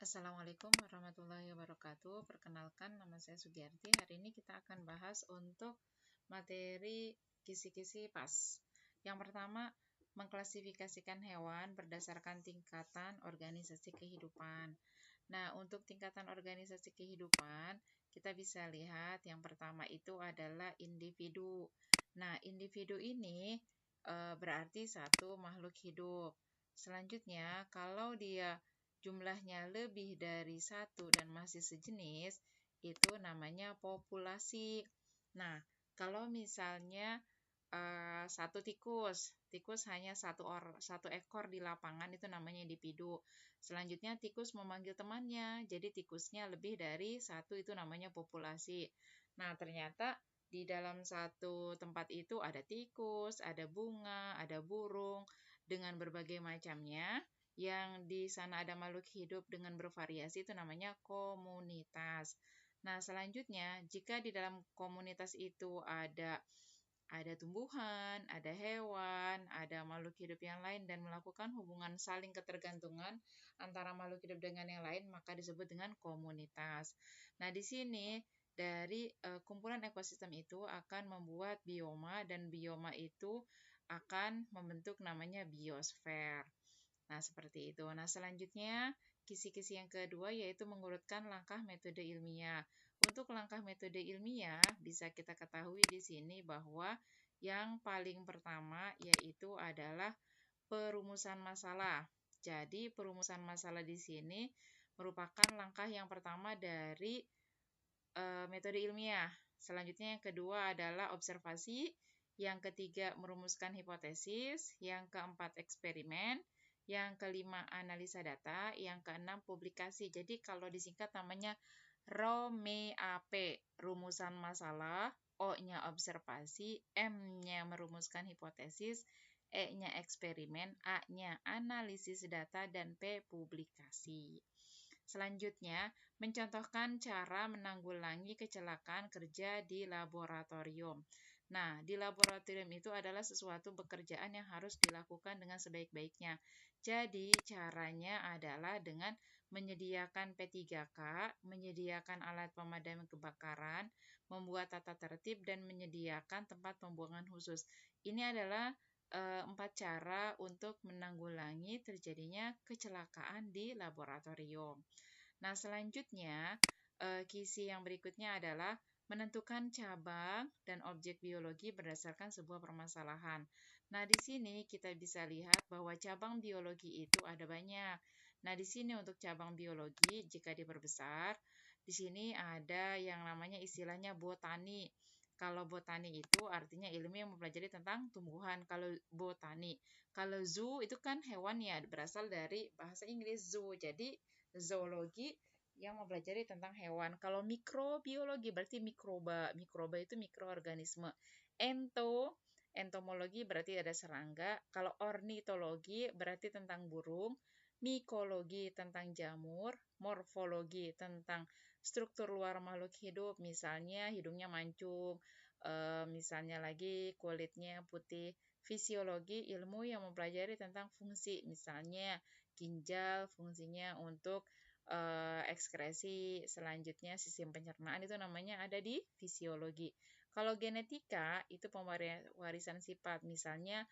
Assalamualaikum warahmatullahi wabarakatuh. Perkenalkan, nama saya Sugiyarti. Hari ini kita akan bahas untuk materi kisi-kisi PAS. Yang pertama, mengklasifikasikan hewan berdasarkan tingkatan organisasi kehidupan. Nah, untuk tingkatan organisasi kehidupan, kita bisa lihat yang pertama itu adalah individu. Nah, individu ini berarti satu makhluk hidup. Selanjutnya, kalau dia jumlahnya lebih dari satu dan masih sejenis, itu namanya populasi. Nah, kalau misalnya satu tikus hanya satu ekor di lapangan, itu namanya individu. Selanjutnya tikus memanggil temannya, jadi tikusnya lebih dari satu, itu namanya populasi. Nah, ternyata di dalam satu tempat itu ada tikus, ada bunga, ada burung, dengan berbagai macamnya. Yang di sana ada makhluk hidup dengan bervariasi, itu namanya komunitas. Nah, selanjutnya, jika di dalam komunitas itu ada tumbuhan, ada hewan, ada makhluk hidup yang lain, dan melakukan hubungan saling ketergantungan antara makhluk hidup dengan yang lain, maka disebut dengan komunitas. Nah, di sini dari kumpulan ekosistem itu akan membuat bioma, dan bioma itu akan membentuk namanya biosfer. Nah, seperti itu. Nah, selanjutnya, kisi-kisi yang kedua yaitu mengurutkan langkah metode ilmiah. Untuk langkah metode ilmiah, bisa kita ketahui di sini bahwa yang paling pertama yaitu adalah perumusan masalah. Jadi, perumusan masalah di sini merupakan langkah yang pertama dari metode ilmiah. Selanjutnya, yang kedua adalah observasi. Yang ketiga, merumuskan hipotesis. Yang keempat, eksperimen. Yang kelima, analisa data. Yang keenam, publikasi. Jadi, kalau disingkat namanya ROMEAP, rumusan masalah, O-nya observasi, M-nya merumuskan hipotesis, E-nya eksperimen, A-nya analisis data, dan P, publikasi. Selanjutnya, mencontohkan cara menanggulangi kecelakaan kerja di laboratorium. Nah, di laboratorium itu adalah sesuatu pekerjaan yang harus dilakukan dengan sebaik-baiknya. Jadi, caranya adalah dengan menyediakan P3K, menyediakan alat pemadam kebakaran, membuat tata tertib, dan menyediakan tempat pembuangan khusus. Ini adalah 4 cara untuk menanggulangi terjadinya kecelakaan di laboratorium. Nah, selanjutnya, kisi yang berikutnya adalah menentukan cabang dan objek biologi berdasarkan sebuah permasalahan. Nah, di sini kita bisa lihat bahwa cabang biologi itu ada banyak. Nah, di sini untuk cabang biologi, jika diperbesar, di sini ada yang namanya istilahnya botani. Kalau botani itu artinya ilmu yang mempelajari tentang tumbuhan. Kalau botani, kalau zoo itu kan hewan ya, berasal dari bahasa Inggris zoo. Jadi zoologi yang mempelajari tentang hewan. Kalau mikrobiologi berarti mikroba. Mikroba itu mikroorganisme. Entomologi berarti ada serangga. Kalau ornitologi berarti tentang burung. Mikologi tentang jamur. Morfologi tentang struktur luar makhluk hidup. Misalnya hidungnya mancung. Misalnya lagi kulitnya putih. Fisiologi ilmu yang mempelajari tentang fungsi. Misalnya ginjal fungsinya untuk ekskresi. Selanjutnya sistem pencernaan itu namanya ada di fisiologi. Kalau genetika itu pewarisan sifat. Misalnya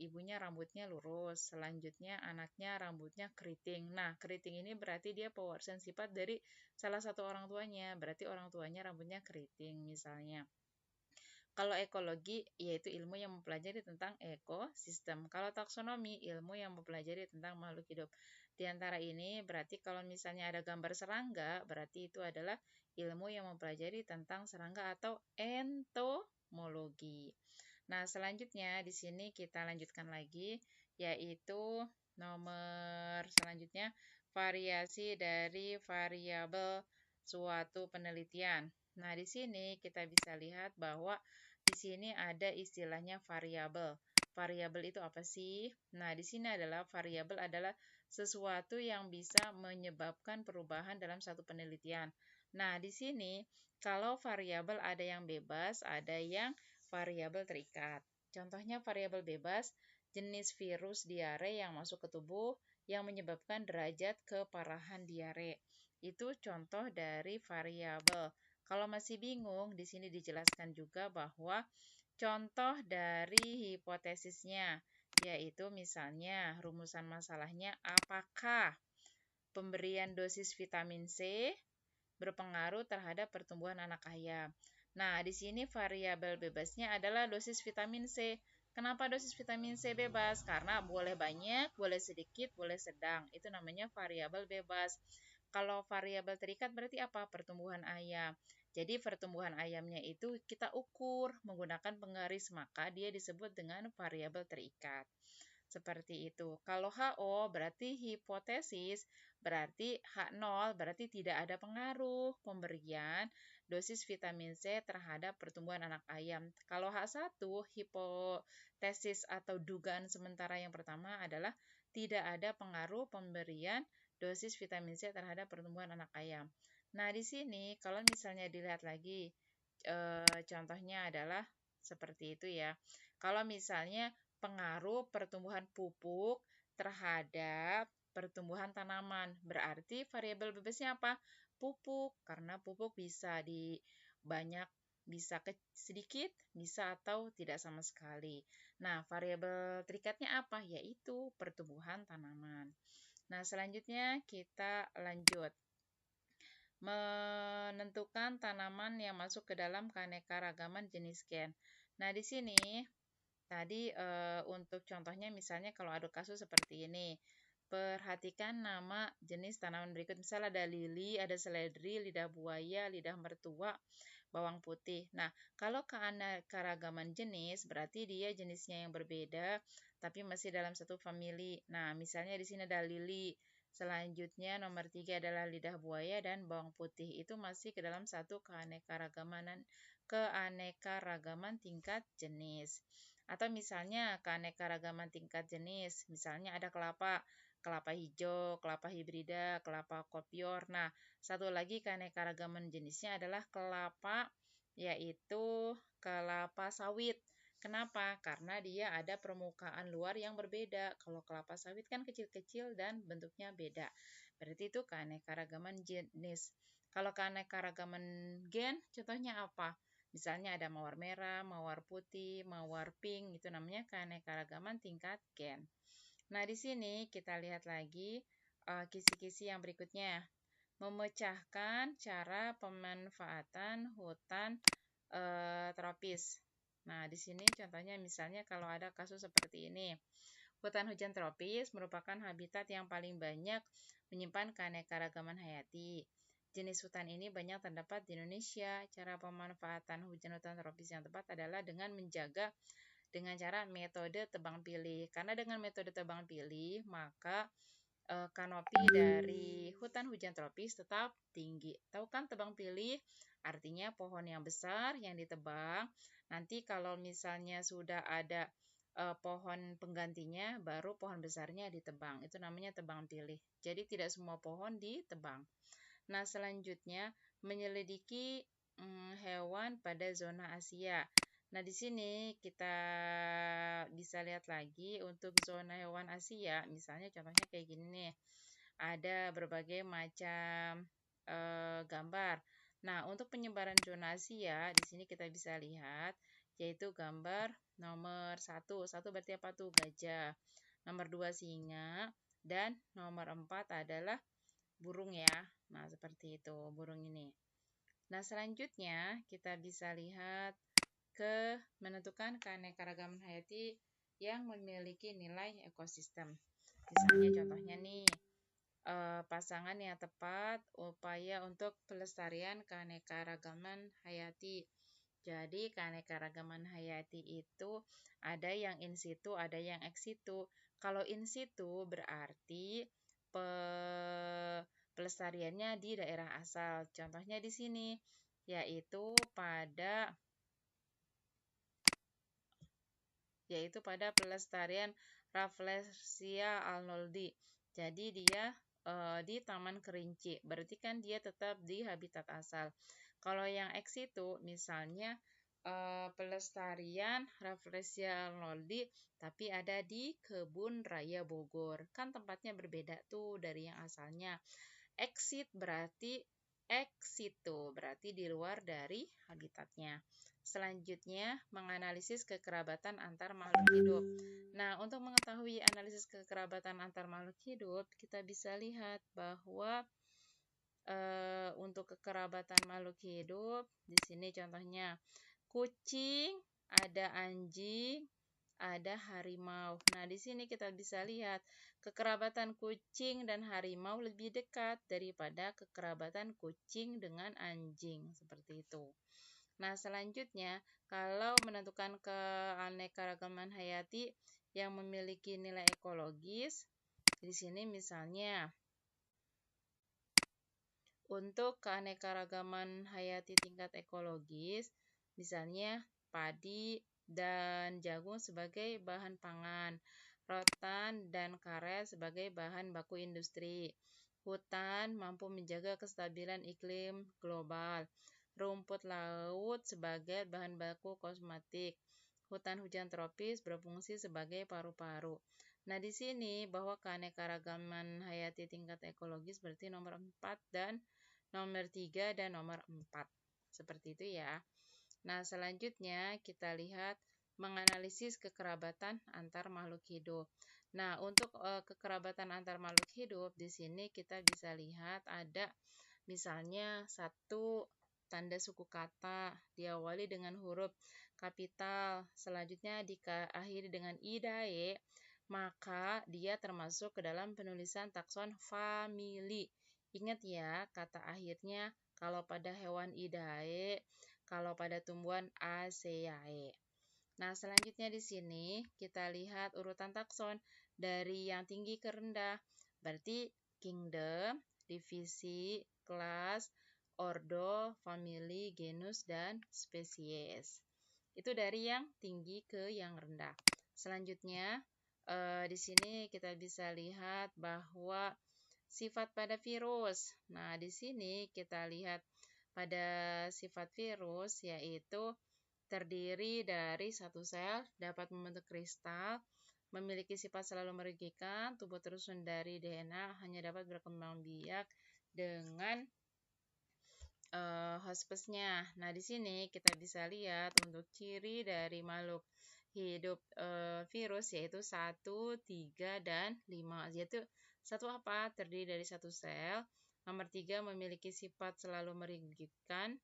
ibunya rambutnya lurus, selanjutnya anaknya rambutnya keriting. Nah, keriting ini berarti dia pewarisan sifat dari salah satu orang tuanya. Berarti orang tuanya rambutnya keriting misalnya. Kalau ekologi, yaitu ilmu yang mempelajari tentang ekosistem. Kalau taksonomi, ilmu yang mempelajari tentang makhluk hidup. Di antara ini, berarti kalau misalnya ada gambar serangga, berarti itu adalah ilmu yang mempelajari tentang serangga atau entomologi. Nah, selanjutnya di sini kita lanjutkan lagi, yaitu nomor selanjutnya, variasi dari variabel suatu penelitian. Nah, di sini kita bisa lihat bahwa di sini ada istilahnya variabel. Variabel itu apa sih? Nah, di sini adalah variabel adalah sesuatu yang bisa menyebabkan perubahan dalam satu penelitian. Nah, di sini kalau variabel ada yang bebas, ada yang variabel terikat. Contohnya variabel bebas, jenis virus diare yang masuk ke tubuh, yang menyebabkan derajat keparahan diare. Itu contoh dari variabel. Kalau masih bingung, di sini dijelaskan juga bahwa contoh dari hipotesisnya, yaitu misalnya rumusan masalahnya apakah pemberian dosis vitamin C berpengaruh terhadap pertumbuhan anak ayam. Nah, di sini variabel bebasnya adalah dosis vitamin C. Kenapa dosis vitamin C bebas? Karena boleh banyak, boleh sedikit, boleh sedang. Itu namanya variabel bebas. Kalau variabel terikat berarti apa? Pertumbuhan ayam. Jadi pertumbuhan ayamnya itu kita ukur menggunakan penggaris, maka dia disebut dengan variabel terikat. Seperti itu. Kalau HO berarti hipotesis, berarti H0 berarti tidak ada pengaruh pemberian dosis vitamin C terhadap pertumbuhan anak ayam. Kalau H1, hipotesis atau dugaan sementara yang pertama adalah tidak ada pengaruh pemberian dosis vitamin C terhadap pertumbuhan anak ayam. Nah, di sini kalau misalnya dilihat lagi, contohnya adalah seperti itu ya. Kalau misalnya pengaruh pertumbuhan pupuk terhadap pertumbuhan tanaman. Berarti variabel bebasnya apa? Pupuk, karena pupuk bisa bisa sedikit, bisa atau tidak sama sekali. Nah, variabel terikatnya apa? Yaitu pertumbuhan tanaman. Nah, selanjutnya kita lanjut. Menentukan tanaman yang masuk ke dalam keanekaragaman jenis gen. Nah, di sini tadi untuk contohnya misalnya kalau ada kasus seperti ini, perhatikan nama jenis tanaman berikut. Misalnya ada lili, ada seledri, lidah buaya, lidah mertua, bawang putih. Nah, kalau keanekaragaman jenis berarti dia jenisnya yang berbeda tapi masih dalam satu famili. Nah, misalnya di sini ada lili. Selanjutnya nomor 3 adalah lidah buaya dan bawang putih. Itu masih ke dalam satu keanekaragaman tingkat jenis. Atau misalnya keanekaragaman tingkat jenis, misalnya ada kelapa, kelapa hijau, kelapa hibrida, kelapa kopior. Nah, satu lagi keanekaragaman jenisnya adalah kelapa, yaitu kelapa sawit. Kenapa? Karena dia ada permukaan luar yang berbeda. Kalau kelapa sawit kan kecil-kecil dan bentuknya beda. Berarti itu keanekaragaman jenis. Kalau keanekaragaman gen, contohnya apa? Misalnya ada mawar merah, mawar putih, mawar pink, itu namanya keanekaragaman tingkat gen. Nah, di sini kita lihat lagi kisi-kisi yang berikutnya. Memecahkan cara pemanfaatan hutan tropis. Nah, di sini contohnya misalnya kalau ada kasus seperti ini. Hutan hujan tropis merupakan habitat yang paling banyak menyimpan keanekaragaman hayati. Jenis hutan ini banyak terdapat di Indonesia. Cara pemanfaatan hutan tropis yang tepat adalah dengan menjaga dengan cara metode tebang pilih. Karena dengan metode tebang pilih, maka kanopi dari hutan hujan tropis tetap tinggi. Tahu kan tebang pilih? Artinya pohon yang besar yang ditebang. Nanti kalau misalnya sudah ada pohon penggantinya, baru pohon besarnya ditebang. Itu namanya tebang pilih. Jadi tidak semua pohon ditebang. Nah, selanjutnya menyelidiki hewan pada zona Asia. Nah, di sini kita bisa lihat lagi untuk zona hewan Asia, misalnya contohnya kayak gini nih. Ada berbagai macam gambar. Nah, untuk penyebaran zona Asia, di sini kita bisa lihat, yaitu gambar nomor 1. 1 berarti apa tuh? Gajah. Nomor 2 singa. Dan nomor 4 adalah burung ya. Nah, seperti itu, burung ini. Nah, selanjutnya kita bisa lihat ke menentukan keanekaragaman hayati yang memiliki nilai ekosistem. Misalnya contohnya nih, pasangan yang tepat upaya untuk pelestarian keanekaragaman hayati. Jadi keanekaragaman hayati itu ada yang in situ, ada yang ex situ. Kalau in situ berarti pelestariannya di daerah asal. Contohnya di sini yaitu pada pelestarian Rafflesia arnoldii. Jadi dia di Taman Kerinci. Berarti kan dia tetap di habitat asal. Kalau yang ex situ misalnya pelestarian Rafflesia arnoldi, tapi ada di Kebun Raya Bogor. Kan tempatnya berbeda tuh dari yang asalnya. Exit berarti ex situ, berarti di luar dari habitatnya. Selanjutnya, menganalisis kekerabatan antar makhluk hidup. Nah, untuk mengetahui analisis kekerabatan antar makhluk hidup, kita bisa lihat bahwa untuk kekerabatan makhluk hidup, di sini contohnya kucing, ada anjing, ada harimau. Nah, di sini kita bisa lihat kekerabatan kucing dan harimau lebih dekat daripada kekerabatan kucing dengan anjing, seperti itu. Nah, selanjutnya, kalau menentukan keanekaragaman hayati yang memiliki nilai ekologis, di sini misalnya untuk keanekaragaman hayati tingkat ekologis, misalnya padi dan jagung sebagai bahan pangan, rotan dan karet sebagai bahan baku industri, hutan mampu menjaga kestabilan iklim global, rumput laut sebagai bahan baku kosmetik, hutan hujan tropis berfungsi sebagai paru-paru. Nah, di sini bahwa keanekaragaman hayati tingkat ekologis berarti nomor 4 dan nomor 3 dan nomor 4. Seperti itu ya. Nah, selanjutnya kita lihat menganalisis kekerabatan antar makhluk hidup. Nah, untuk kekerabatan antar makhluk hidup, di sini kita bisa lihat ada misalnya satu tanda suku kata diawali dengan huruf kapital, selanjutnya diakhiri dengan idae, maka dia termasuk ke dalam penulisan takson famili. Ingat ya, kata akhirnya kalau pada hewan idae, kalau pada tumbuhan aseae. Nah, selanjutnya di sini kita lihat urutan takson dari yang tinggi ke rendah. Berarti kingdom, divisi, kelas, ordo, family, genus, dan spesies. Itu dari yang tinggi ke yang rendah. Selanjutnya, di sini kita bisa lihat bahwa sifat pada virus. Nah, di sini kita lihat pada sifat virus yaitu terdiri dari satu sel, dapat membentuk kristal, memiliki sifat selalu merugikan, tubuh tersusun dari DNA, hanya dapat berkembang biak dengan hospesnya. Nah, di sini kita bisa lihat untuk ciri dari makhluk hidup virus yaitu 1, 3, dan 5. Yaitu satu apa? Terdiri dari satu sel. Nomor 3 memiliki sifat selalu merugikan.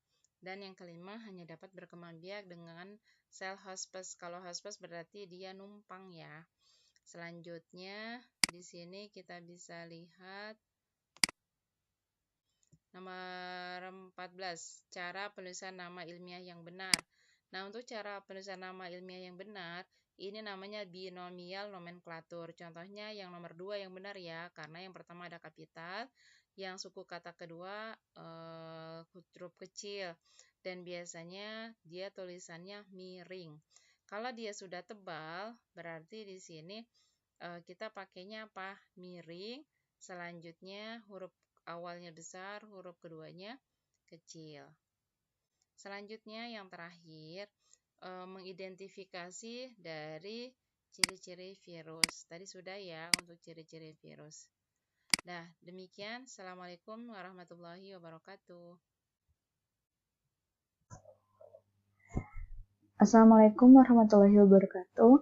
Dan yang kelima hanya dapat berkembang biak dengan sel hospes. Kalau hospes berarti dia numpang ya. Selanjutnya di sini kita bisa lihat nomor 14, cara penulisan nama ilmiah yang benar. Nah, untuk cara penulisan nama ilmiah yang benar, ini namanya binomial nomenklatur. Contohnya yang nomor 2 yang benar ya, karena yang pertama ada kapital, yang suku kata kedua huruf kecil, dan biasanya dia tulisannya miring. Kalau dia sudah tebal, berarti di sini kita pakainya apa? Miring, selanjutnya huruf awalnya besar, huruf keduanya kecil. Selanjutnya yang terakhir, mengidentifikasi dari ciri-ciri virus. Tadi sudah ya untuk ciri-ciri virus. Nah, demikian. Assalamualaikum warahmatullahi wabarakatuh. Assalamualaikum warahmatullahi wabarakatuh.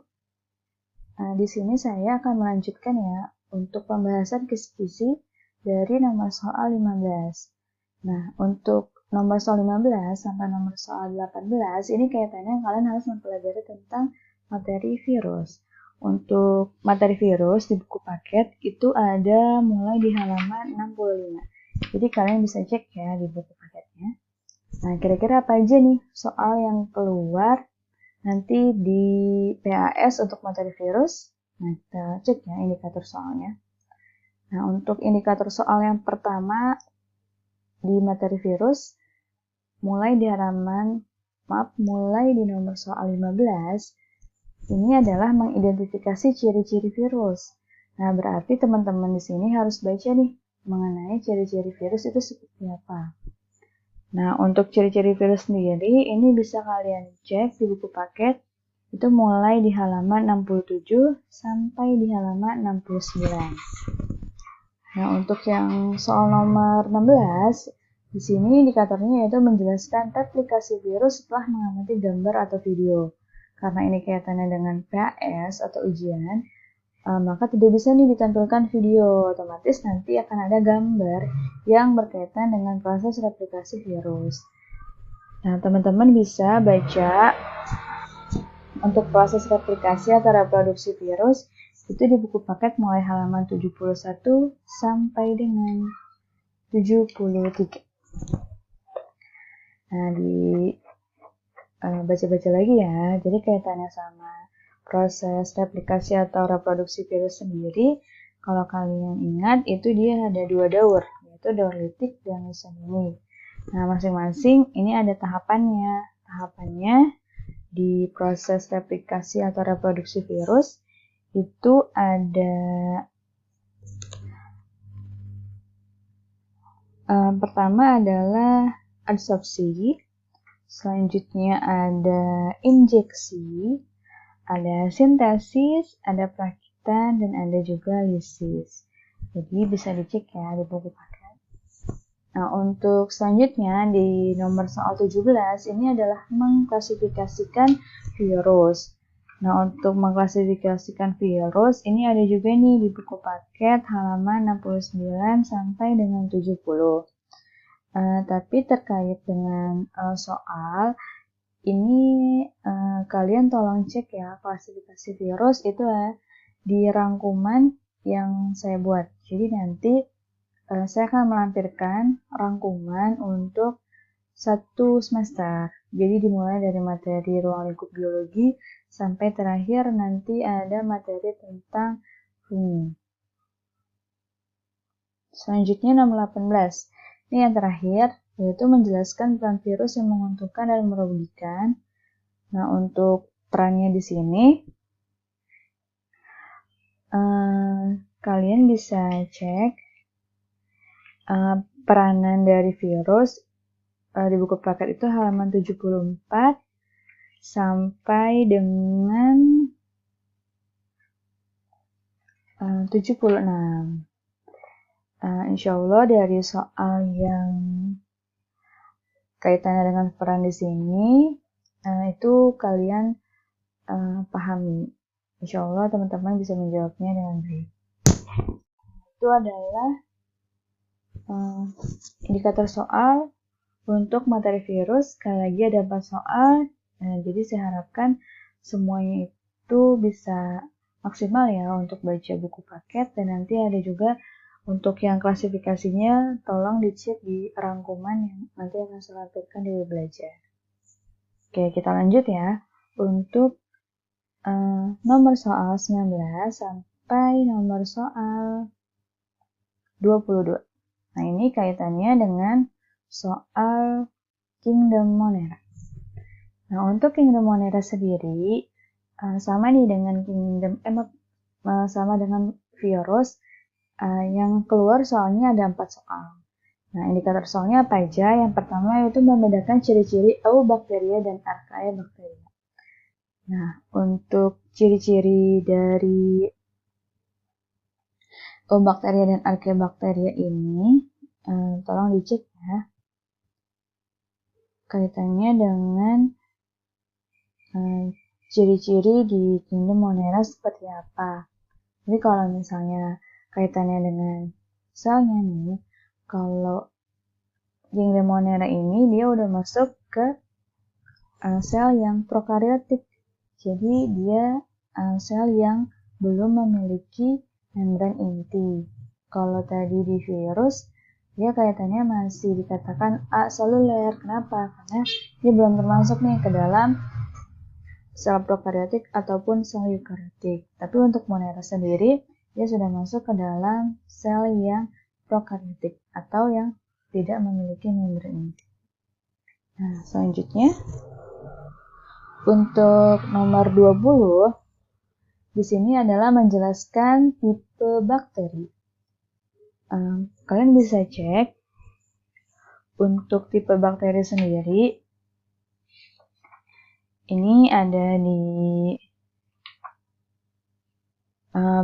Nah, di sini saya akan melanjutkan ya untuk pembahasan kisi-kisi dari nomor soal 15. Nah, untuk nomor soal 15 sampai nomor soal 18 ini kaitannya kalian harus mempelajari tentang materi virus. Untuk materi virus di buku paket itu ada mulai di halaman 65. Jadi kalian bisa cek ya di buku paketnya. Nah, kira-kira apa aja nih soal yang keluar nanti di PAS untuk materi virus. Nah, kita cek ya indikator soalnya. Nah, untuk indikator soal yang pertama di materi virus, mulai di nomor soal 15, ini adalah mengidentifikasi ciri-ciri virus. Nah, berarti teman-teman di sini harus baca nih mengenai ciri-ciri virus itu seperti apa. Nah, untuk ciri-ciri virus sendiri, ini bisa kalian cek di buku paket, itu mulai di halaman 67 sampai di halaman 69. Nah, untuk yang soal nomor 16, di sini indikatornya yaitu menjelaskan replikasi virus setelah mengamati gambar atau video. Karena ini kaitannya dengan PAS atau ujian, maka tidak bisa nih ditampilkan video, otomatis nanti akan ada gambar yang berkaitan dengan proses replikasi virus. Nah, teman-teman bisa baca untuk proses replikasi atau reproduksi virus itu di buku paket mulai halaman 71 sampai dengan 73. Nah, baca-baca lagi ya. Jadi kaitannya sama proses replikasi atau reproduksi virus sendiri, kalau kalian ingat itu dia ada 2 daur, yaitu daur litik dan Lysandini. Nah, masing-masing ini ada tahapannya. Tahapannya di proses replikasi atau reproduksi virus itu ada pertama adalah adsorpsi, selanjutnya ada injeksi, ada sintesis, ada perakitan, dan ada juga lisis. Jadi bisa dicek ya di buku paket. Nah, untuk selanjutnya di nomor soal 17 ini adalah mengklasifikasikan virus. Nah, untuk mengklasifikasikan virus ini ada juga nih di buku paket halaman 69 sampai dengan 70. Tapi terkait dengan soal ini kalian tolong cek ya klasifikasi virus itu di rangkuman yang saya buat. Jadi nanti saya akan melampirkan rangkuman untuk 1 semester. Jadi dimulai dari materi ruang lingkup biologi sampai terakhir nanti ada materi tentang fungi. Selanjutnya nomor 18. Ini yang terakhir, yaitu menjelaskan peran virus yang menguntungkan dan merugikan. Nah, untuk perannya di sini, kalian bisa cek peranan dari virus di buku paket itu halaman 74 sampai dengan 76. Insya Allah dari soal yang kaitannya dengan peran di sini itu kalian pahami. Insya Allah teman-teman bisa menjawabnya dengan baik. Itu adalah indikator soal untuk materi virus. Sekali lagi ada 4 soal. Jadi saya harapkan semuanya itu bisa maksimal ya untuk baca buku paket, dan nanti ada juga untuk yang klasifikasinya tolong dicek di rangkuman yang nanti akan saya lampirkan di belajar. Oke, kita lanjut ya. Untuk nomor soal 19 sampai nomor soal 22. Nah, ini kaitannya dengan soal Kingdom Monera. Nah, untuk Kingdom Monera sendiri sama nih dengan sama dengan virus, yang keluar soalnya ada 4 soal. Nah, indikator soalnya apa aja? Yang pertama yaitu membedakan ciri-ciri eubacteria dan archaebacteria. Nah, untuk ciri-ciri dari eubacteria dan archaebacteria ini tolong dicek ya. Kaitannya dengan ciri-ciri di Kingdom Monera seperti apa. Jadi kalau misalnya kaitannya dengan selnya nih, kalau Kingdom Monera ini dia udah masuk ke sel yang prokaryotik. Jadi dia sel yang belum memiliki membran inti. Kalau tadi di virus, dia kaitannya masih dikatakan aseluler. Kenapa? Karena dia belum termasuk nih ke dalam sel prokaryotik ataupun sel eukaryotik. Tapi untuk Monera sendiri, dia sudah masuk ke dalam sel yang prokaryotik atau yang tidak memiliki membran inti. Nah, selanjutnya untuk nomor 20, di sini adalah menjelaskan tipe bakteri. Kalian bisa cek untuk tipe bakteri sendiri, ini ada di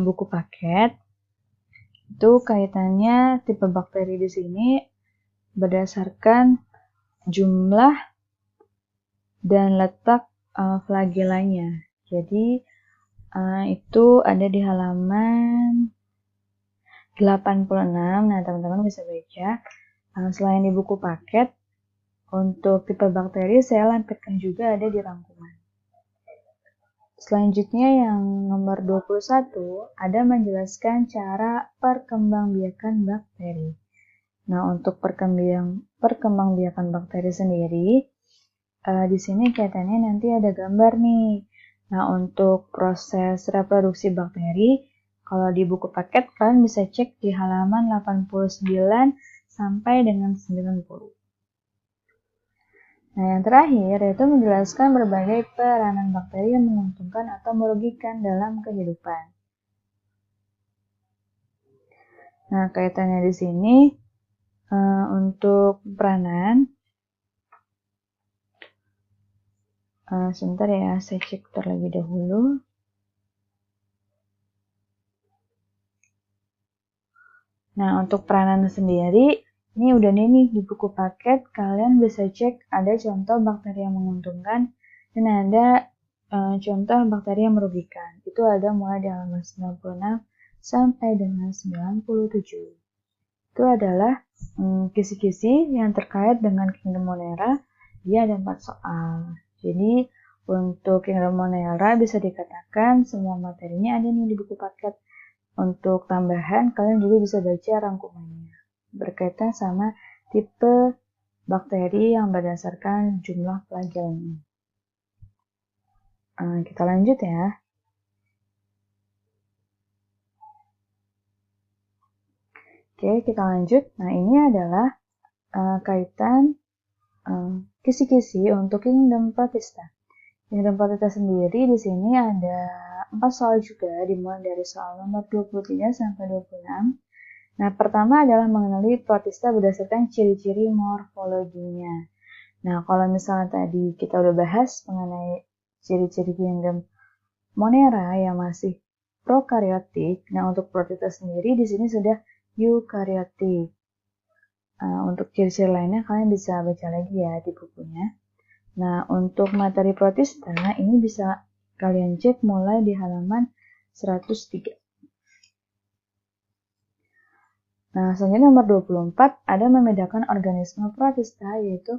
buku paket. Itu kaitannya tipe bakteri di sini berdasarkan jumlah dan letak flagellanya. Jadi itu ada di halaman 86. Nah, teman-teman bisa baca. Selain di buku paket, untuk tipe bakteri saya lampirkan juga ada di rangkuman. Selanjutnya yang nomor 21 ada menjelaskan cara perkembangbiakan bakteri. Nah, untuk perkembangbiakan bakteri sendiri, di sini kaitannya nanti ada gambar nih. Nah, untuk proses reproduksi bakteri, kalau di buku paket kalian bisa cek di halaman 89 sampai dengan 90. Nah, yang terakhir yaitu menjelaskan berbagai peranan bakteri yang menguntungkan atau merugikan dalam kehidupan. Nah, kaitannya di sini untuk peranan, sebentar ya, saya cek terlebih dahulu. Nah, untuk peranan sendiri, ini udah nih di buku paket, kalian bisa cek ada contoh bakteri yang menguntungkan dan ada contoh bakteri yang merugikan. Itu ada mulai di halaman 96 sampai dengan 97. Itu adalah kisi-kisi yang terkait dengan Kingdom Monera. Dia ada 4 soal. Jadi, untuk Kingdom Monera bisa dikatakan semua materinya ada nih di buku paket. Untuk tambahan, kalian juga bisa baca rangkumannya berkaitan sama tipe bakteri yang berdasarkan jumlah flagellnya. Kita lanjut ya. Oke, kita lanjut. Nah, ini adalah kaitan kisi-kisi untuk Kingdom Protista. Kingdom Protista sendiri di sini ada 4 soal juga, dimulai dari soal nomor 23 sampai 26. Nah, pertama adalah mengenali protista berdasarkan ciri-ciri morfologinya. Nah, kalau misalnya tadi kita udah bahas mengenai ciri-ciri Kingdom Monera yang masih prokaryotik, nah untuk protista sendiri di sini sudah eukaryotik. Untuk ciri-ciri lainnya kalian bisa baca lagi ya di bukunya. Nah, untuk materi protista ini bisa kalian cek mulai di halaman 103. Nah, selanjutnya nomor 24 ada membedakan organisme protista, yaitu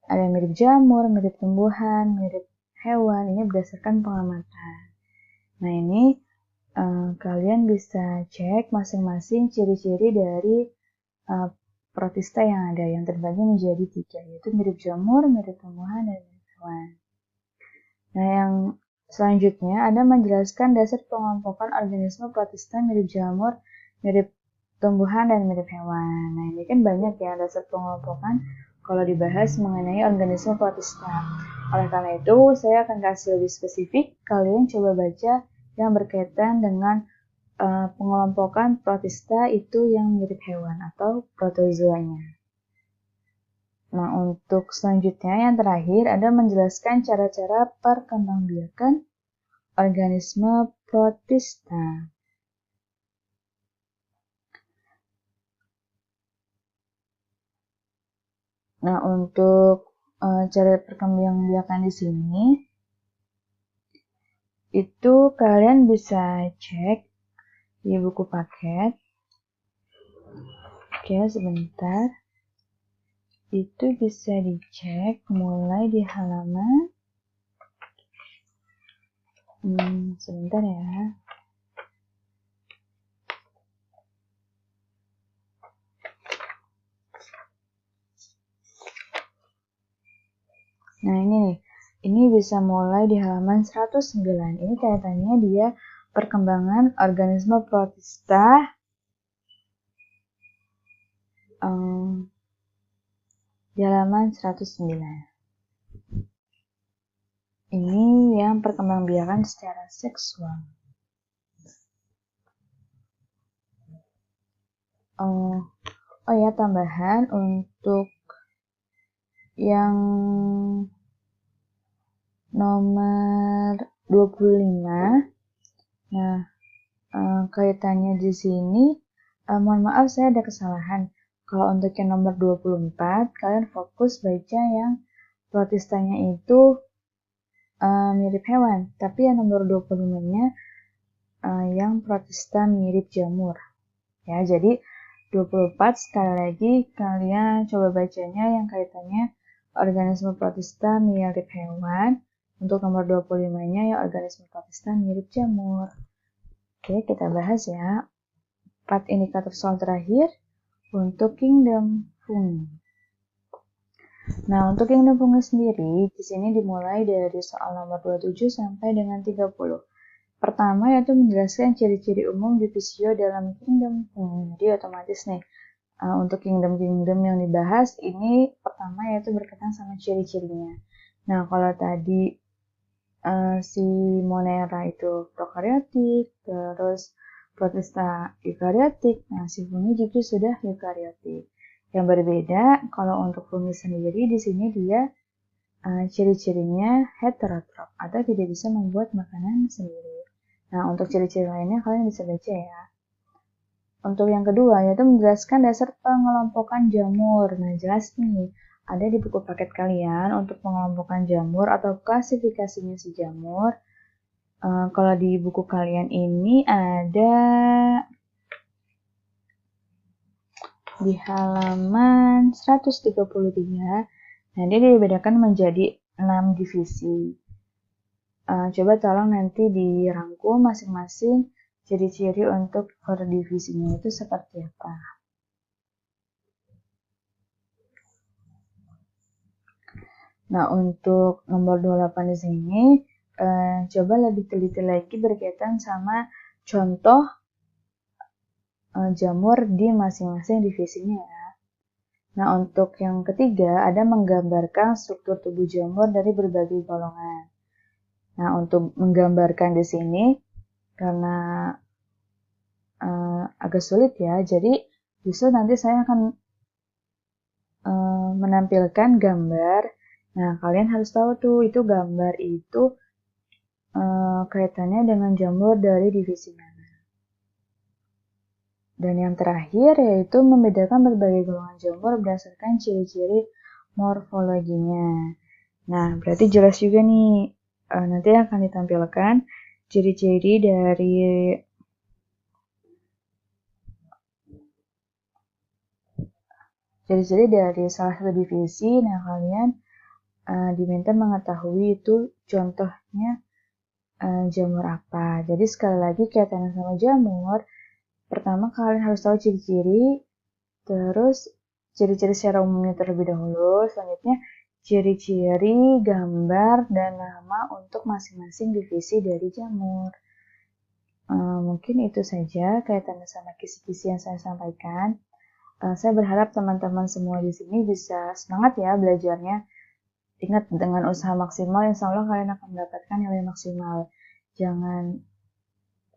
ada yang mirip jamur, mirip tumbuhan, mirip hewan. Ini berdasarkan pengamatan. Nah, ini kalian bisa cek masing-masing ciri-ciri dari protista yang ada, yang terbagi menjadi 3, yaitu mirip jamur, mirip tumbuhan, dan mirip hewan. Nah, yang selanjutnya ada menjelaskan dasar pengelompokan organisme protista mirip jamur, mirip tumbuhan, dan mirip hewan. Nah, ini kan banyak ya dasar pengelompokan kalau dibahas mengenai organisme protista. Oleh karena itu, saya akan kasih lebih spesifik. Kalian coba baca yang berkaitan dengan pengelompokan protista itu yang mirip hewan atau protozoanya. Nah, untuk selanjutnya yang terakhir ada menjelaskan cara-cara perkembangbiakan organisme protista. Nah, untuk cara perkembangbiakan di sini itu kalian bisa cek di buku paket. Oke, sebentar. Itu bisa dicek mulai di halaman sebentar ya. Nah, ini nih. Ini bisa mulai di halaman 109. Ini kaitannya dia perkembangan organisme protista di halaman 109. Ini yang perkembangbiakan secara seksual. Oh ya, tambahan untuk yang nomor 25. Nah, kaitannya di sini, mohon maaf saya ada kesalahan. Kalau untuk yang nomor 24, kalian fokus baca yang protistanya itu mirip hewan. Tapi yang nomor 25-nya yang protista mirip jamur. Ya, jadi 24 sekali lagi kalian coba bacanya yang kaitannya organisme protista mirip hewan. Untuk nomor 25-nya yang organisme protista mirip jamur. Oke, kita bahas ya. 4 indikator soal terakhir untuk kingdom fungi. Nah, untuk kingdom fungi sendiri, di sini dimulai dari soal nomor 27 sampai dengan 30. Pertama yaitu menjelaskan ciri-ciri umum divisio dalam kingdom fungi. Jadi otomatis nih, untuk kingdom-kingdom yang dibahas, ini pertama yaitu berkaitan sama ciri-cirinya. Nah, kalau tadi si Monera itu prokaryotik, terus protista eukaryotik, nah si fungi juga sudah eukaryotik. Yang berbeda, kalau untuk fungi sendiri, di sini dia ciri-cirinya heterotrof atau tidak bisa membuat makanan sendiri. Nah, untuk ciri-ciri lainnya kalian bisa baca ya. Untuk yang kedua, yaitu menjelaskan dasar pengelompokan jamur. Nah, jelas nih, ada di buku paket kalian untuk pengelompokan jamur atau klasifikasinya si jamur. Kalau di buku kalian ini ada di halaman 133. Nah, dia dibedakan menjadi 6 divisi. Coba tolong nanti dirangkum masing-masing ciri-ciri untuk per divisinya itu seperti apa. Nah, untuk nomor 28 di sini, coba lebih teliti lagi berkaitan sama contoh jamur di masing-masing divisinya ya. Nah, untuk yang ketiga, ada menggambarkan struktur tubuh jamur dari berbagai golongan. Nah, untuk menggambarkan di sini, karena agak sulit ya, jadi justru nanti saya akan menampilkan gambar. Nah, kalian harus tahu tuh, itu gambar itu kaitannya dengan jamur dari divisi mana. Dan yang terakhir yaitu membedakan berbagai golongan jamur berdasarkan ciri-ciri morfologinya. Nah, berarti jelas juga nih, nanti akan ditampilkan ciri-ciri dari salah satu divisi. Nah, kalian diminta mengetahui itu contohnya jamur apa. Jadi sekali lagi kaitannya sama jamur, pertama kalian harus tahu ciri-ciri, terus ciri-ciri secara umumnya terlebih dahulu, selanjutnya ciri-ciri, gambar, dan nama untuk masing-masing divisi dari jamur. Mungkin itu saja kaitannya sama kisi-kisi yang saya sampaikan. Saya berharap teman-teman semua di sini bisa semangat ya belajarnya. Ingat, dengan usaha maksimal, insya Allah kalian akan mendapatkan nilai maksimal. Jangan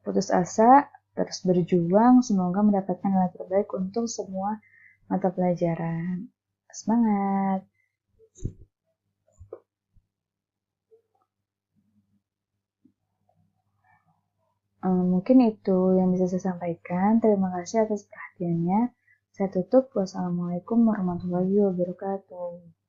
putus asa, terus berjuang, semoga mendapatkan nilai terbaik untuk semua mata pelajaran. Semangat! Mungkin itu yang bisa saya sampaikan. Terima kasih atas perhatiannya. Saya tutup. Wassalamualaikum warahmatullahi wabarakatuh.